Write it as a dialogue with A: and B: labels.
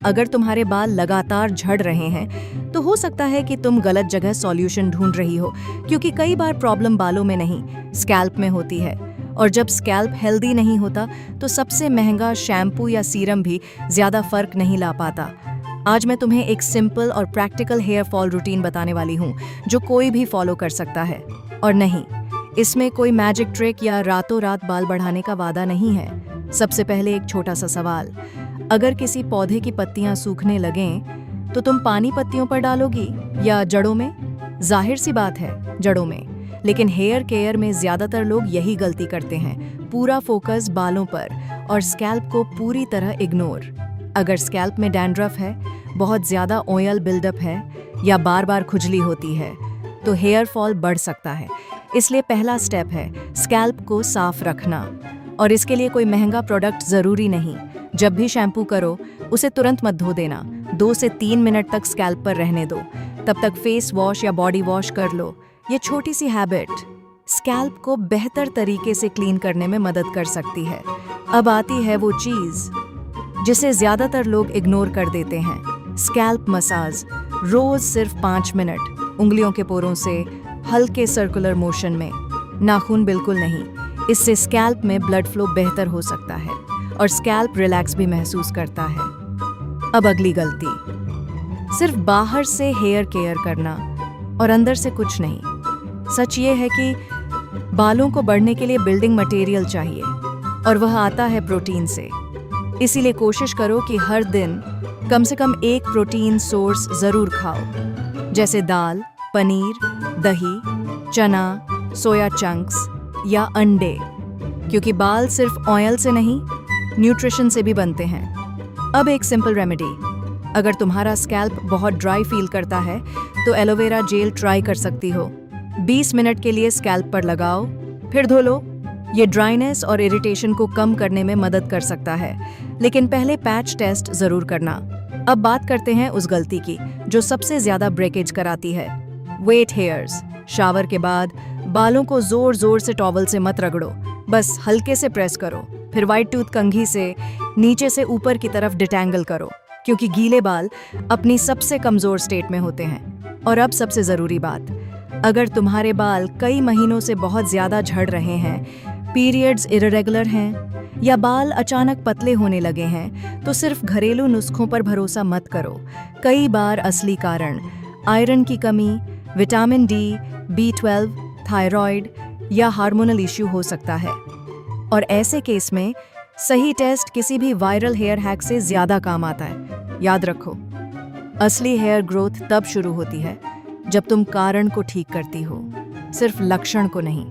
A: अगर तुम्हारे बाल लगातार झड़ रहे हैं तो हो सकता है कि तुम गलत जगह सॉल्यूशन ढूंढ रही हो, क्योंकि कई बार प्रॉब्लम बालों में नहीं, स्कैल्प में होती है। और जब स्कैल्प हेल्दी नहीं होता तो सबसे महंगा शैम्पू या सीरम भी ज्यादा फर्क नहीं ला पाता। आज मैं तुम्हें एक सिंपल और प्रैक्टिकल हेयर फॉल रूटीन बताने वाली हूँ जो कोई भी फॉलो कर सकता है। और नहीं, इसमें कोई मैजिक ट्रिक या रातों रात बाल बढ़ाने का वादा नहीं है। सबसे पहले एक छोटा सा सवाल, अगर किसी पौधे की पत्तियां सूखने लगें तो तुम पानी पत्तियों पर डालोगी या जड़ों में? जाहिर सी बात है, जड़ों में। लेकिन हेयर केयर में ज्यादातर लोग यही गलती करते हैं, पूरा फोकस बालों पर और स्कैल्प को पूरी तरह इग्नोर। अगर स्कैल्प में डैंड्रफ है, बहुत ज्यादा ऑयल बिल्डअप है या बार बार खुजली होती है तो हेयर फॉल बढ़ सकता है। इसलिए पहला स्टेप है स्कैल्प को साफ रखना। और इसके लिए कोई महंगा प्रोडक्ट जरूरी नहीं। जब भी शैम्पू करो उसे तुरंत मत धो देना, 2 से 3 मिनट तक स्कैल्प पर रहने दो। तब तक फेस वॉश या बॉडी वॉश कर लो। ये छोटी सी हैबिट स्कैल्प को बेहतर तरीके से क्लीन करने में मदद कर सकती है। अब आती है वो चीज जिसे ज्यादातर लोग इग्नोर कर देते हैं, स्कैल्प मसाज। रोज सिर्फ 5 मिनट उंगलियों के पोरों से हल्के सर्कुलर मोशन में, नाखून बिल्कुल नहीं। इससे स्कैल्प में ब्लड फ्लो बेहतर हो सकता है और स्कैल्प रिलैक्स भी महसूस करता है। अब अगली गलती, सिर्फ बाहर से हेयर केयर करना और अंदर से कुछ नहीं। सच ये है कि बालों को बढ़ने के लिए बिल्डिंग मटेरियल चाहिए और वह आता है प्रोटीन से। इसीलिए कोशिश करो कि हर दिन कम से कम एक प्रोटीन सोर्स जरूर खाओ, जैसे दाल, पनीर, दही, चना, सोया चंक्स या अंडे, क्योंकि बाल सिर्फ ऑयल से नहीं, न्यूट्रिशन से भी बनते हैं। अब एक सिंपल रेमेडी, अगर तुम्हारा स्कैल्प बहुत ड्राई फील करता है तो एलोवेरा जेल ट्राई कर सकती हो। 20 मिनट के लिए स्कैल्प पर लगाओ, फिर धो लो। ये ड्राइनेस और इरिटेशन को कम करने में मदद कर सकता है, लेकिन पहले पैच टेस्ट जरूर करना। अब बात करते हैं उस गलती की जो सबसे ज्यादा ब्रेकेज कराती है, वेट हेयर्स। शावर के बाद बालों को जोर जोर से टॉवल से मत रगड़ो, बस हल्के से प्रेस करो। फिर व्हाइट टूथ कंघी से नीचे से ऊपर की तरफ डिटैंगल करो, क्योंकि गीले बाल अपनी सबसे कमजोर स्टेट में होते हैं। और अब सबसे जरूरी बात, अगर तुम्हारे बाल कई महीनों से बहुत ज्यादा झड़ रहे हैं, पीरियड्स इरेगुलर हैं या बाल अचानक पतले होने लगे हैं, तो सिर्फ घरेलू नुस्खों पर भरोसा मत करो। कई बार असली कारण आयरन की कमी, विटामिन डी, B12, थायराइड या हार्मोनल इश्यू हो सकता है। और ऐसे केस में सही टेस्ट किसी भी वायरल हेयर हैक से ज्यादा काम आता है। याद रखो, असली हेयर ग्रोथ तब शुरू होती है जब तुम कारण को ठीक करती हो, सिर्फ लक्षण को नहीं।